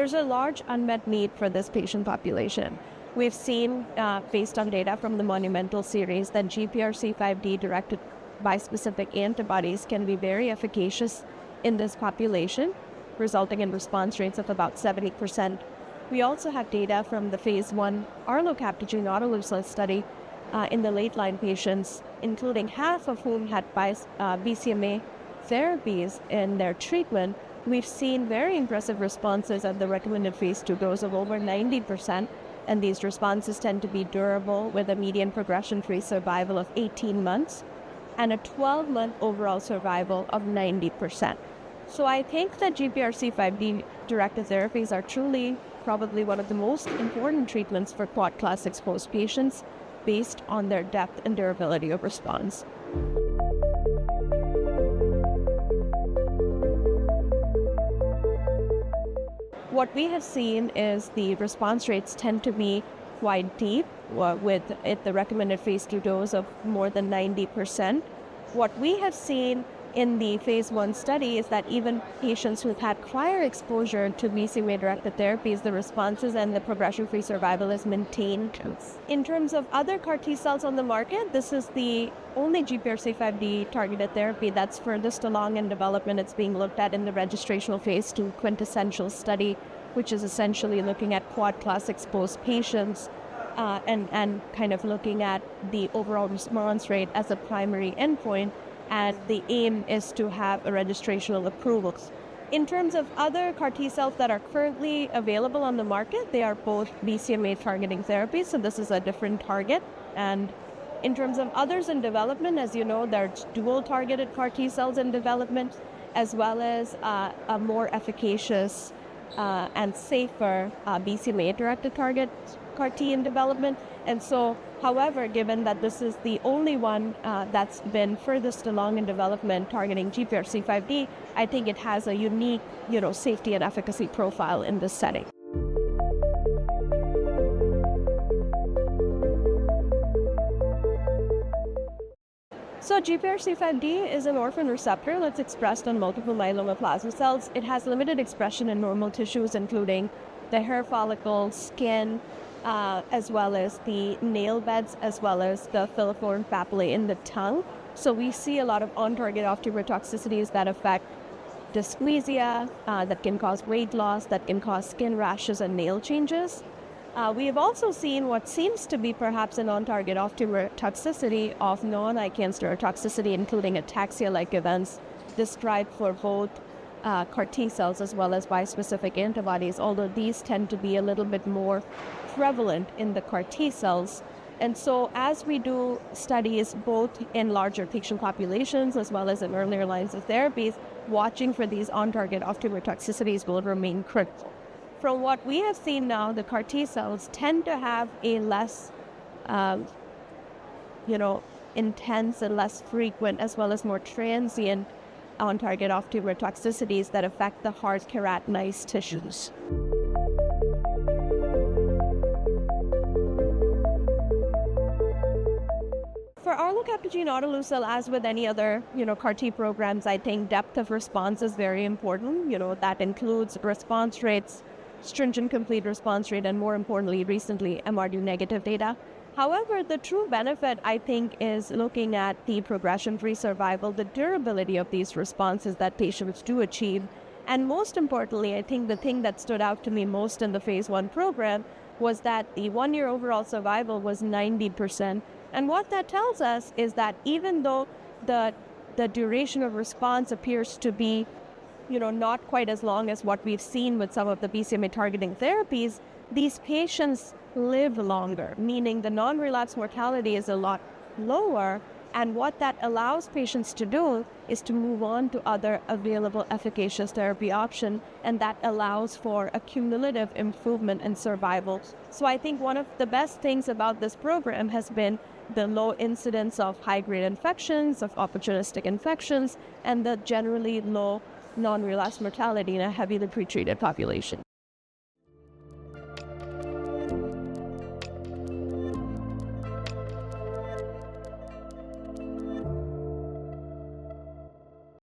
there's a large unmet need for this patient population. We've seen, based on data from the Monumental series, that GPRC5D-directed bispecific antibodies can be very efficacious in this population, resulting in response rates of about 70%. We also have data from the phase 1 Locabtogene Autoleucel study in the late-line patients, including half of whom had BCMA therapies in their treatment. We've seen very impressive responses at the recommended phase 2 dose of over 90%, and these responses tend to be durable with a median progression-free survival of 18 months and a 12-month overall survival of 90%. So I think that GPRC5D-directed therapies are truly probably one of the most important treatments for quad class exposed patients based on their depth and durability of response. What we have seen is the response rates tend to be quite deep, with the recommended phase 2 dose of more than 90%. What we have seen in the phase 1 study is that even patients who've had prior exposure to BCMA-directed therapies, the responses and the progression-free survival is maintained. In terms of other CAR T-cells on the market, this is the only GPRC5D targeted therapy that's furthest along in development. It's being looked at in the registrational phase 2 quintessential study, which is essentially looking at quad-class exposed patients and kind of looking at the overall response rate as a primary endpoint. And the aim is to have a registrational approval. In terms of other CAR T-cells that are currently available on the market, they are both BCMA targeting therapies, so this is a different target. And in terms of others in development, as you know, there's dual targeted CAR T-cells in development, as well as a more efficacious and safer BCMA-directed target CAR T in development. And so, however, given that this is the only one that's been furthest along in development targeting GPRC5D, I think it has a unique, safety and efficacy profile in this setting. So GPRC5D is an orphan receptor that's expressed on multiple myeloma plasma cells. It has limited expression in normal tissues, including the hair follicles, skin, as well as the nail beds, as well as the filiform papillae in the tongue. So we see a lot of on-target off-tumor toxicities that affect dysgeusia, that can cause weight loss, that can cause skin rashes and nail changes. We have also seen what seems to be perhaps an on-target off-tumor toxicity of non-ICANS neurotoxicity, including ataxia-like events described for both CAR T-cells as well as bispecific antibodies, although these tend to be a little bit more prevalent in the CAR T-cells. And so as we do studies both in larger patient populations as well as in earlier lines of therapies, watching for these on-target off-tumor toxicities will remain critical. From what we have seen now, the CAR T-cells tend to have a less, intense and less frequent, as well as more transient on-target off-tumor toxicities that affect the hard keratinized tissues. For our Locabtogene Autoleucel, as with any other, CAR T programs, I think depth of response is very important. That includes response rates, stringent complete response rate, and more importantly, recently, MRD negative data. However, the true benefit, I think, is looking at the progression-free survival, the durability of these responses that patients do achieve. And most importantly, I think the thing that stood out to me most in the phase 1 program was that the 1-year overall survival was 90%. And what that tells us is that even though the duration of response appears to be not quite as long as what we've seen with some of the BCMA targeting therapies, these patients live longer, meaning the non-relapse mortality is a lot lower. And what that allows patients to do is to move on to other available efficacious therapy options, and that allows for a cumulative improvement in survival. So I think one of the best things about this program has been the low incidence of high-grade infections, of opportunistic infections, and the generally low non-relapse mortality in a heavily pretreated population.